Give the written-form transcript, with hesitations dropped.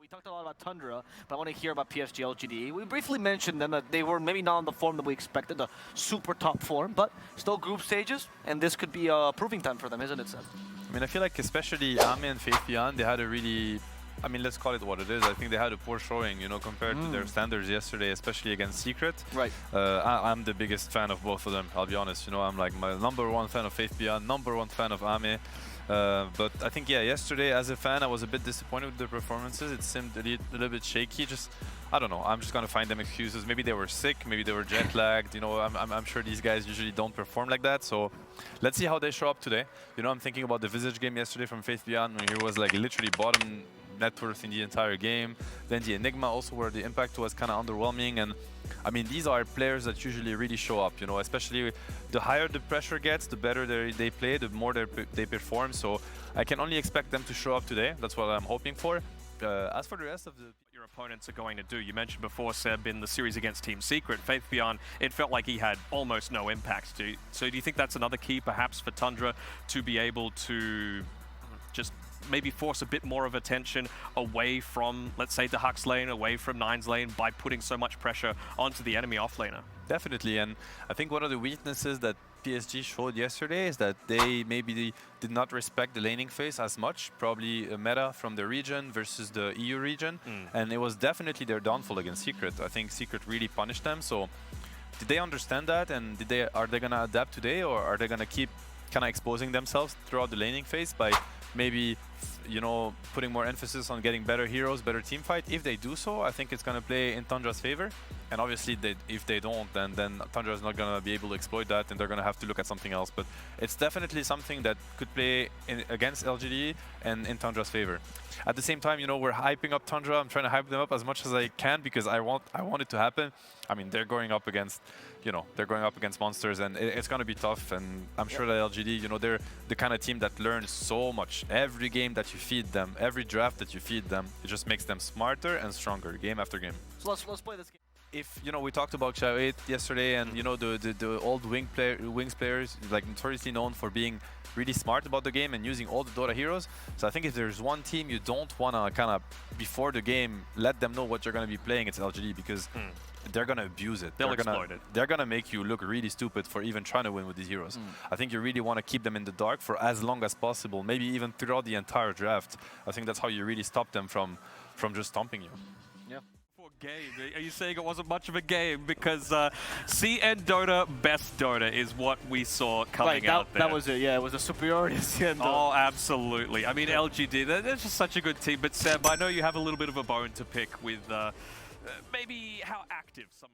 We talked a lot about Tundra, but I want to hear about PSG Lgd. We briefly mentioned them that they were maybe not on the form that we expected, the super top form, but still group stages, and this could be a proving time for them, isn't it, Seb? I mean, I feel like especially Ame and Faith Beyond, they had a really, I mean, let's call it what it is. I think they had a poor showing, you know, compared to their standards yesterday, especially against Secret. Right. I'm the biggest fan of both of them, I'll be honest. You know, I'm like my #1 fan of Faith Beyond, #1 fan of Ame. But I think, yeah, yesterday as a fan, I was a bit disappointed with the performances. It seemed a little bit shaky. Just, I don't know. I'm just gonna find them excuses. Maybe they were sick. Maybe they were jet lagged. You know, I'm sure these guys usually don't perform like that. So let's see how they show up today. You know, I'm thinking about the Visage game yesterday from Faith Beyond, when he was like literally bottom net worth in the entire game. Then the Enigma also, where the impact was kind of underwhelming. And I mean, these are players that usually really show up, you know, especially the higher the pressure gets, the better they play, the more they perform. So I can only expect them to show up today. That's what I'm hoping for. As for the rest of the... Your opponents are going to do. You mentioned before, Seb, in the series against Team Secret, Faith Beyond, it felt like he had almost no impact. So do you think that's another key, perhaps, for Tundra to be able to just maybe force a bit more of attention away from, let's say, the Hux lane, away from Nine's lane, by putting so much pressure onto the enemy offlaner? Definitely, and I think one of the weaknesses that PSG showed yesterday is that they maybe did not respect the laning phase as much, probably a meta from the region versus the EU region, and it was definitely their downfall against Secret. I think Secret really punished them, so did they understand that, and are they gonna adapt today, or are they gonna keep kind of exposing themselves throughout the laning phase by maybe, you know, putting more emphasis on getting better heroes, better team fight? If they do so, I think it's going to play in Tundra's favor. And obviously, if they don't, then Tundra is not going to be able to exploit that, and they're going to have to look at something else. But it's definitely something that could play against Lgd and in Tundra's favor. At the same time, you know, we're hyping up Tundra. I'm trying to hype them up as much as I can because I want it to happen. I mean, they're going up against, you know, they're going up against monsters, and it's going to be tough. And I'm sure that Lgd, you know, they're the kind of team that learns so much. Every game that you feed them, every draft that you feed them, it just makes them smarter and stronger game after game. So let's play this game. If, you know, we talked about Xiao 8 yesterday, and, you know, the old Wings players, like notoriously known for being really smart about the game and using all the Dota heroes. So I think if there's one team you don't want to kind of, before the game, let them know what you're going to be playing, it's Lgd, because they're going to abuse it. They'll exploit it. They're going to make you look really stupid for even trying to win with these heroes. I think you really want to keep them in the dark for as long as possible, maybe even throughout the entire draft. I think that's how you really stop them from just stomping you. Yeah. Game. Are you saying it wasn't much of a game? Because Cndota, Bestdota is what we saw coming out there. That was it, yeah. It was a superiority of Cndota. Oh, absolutely. I mean, Lgd, they're just such a good team. But Seb, I know you have a little bit of a bone to pick with maybe how active some of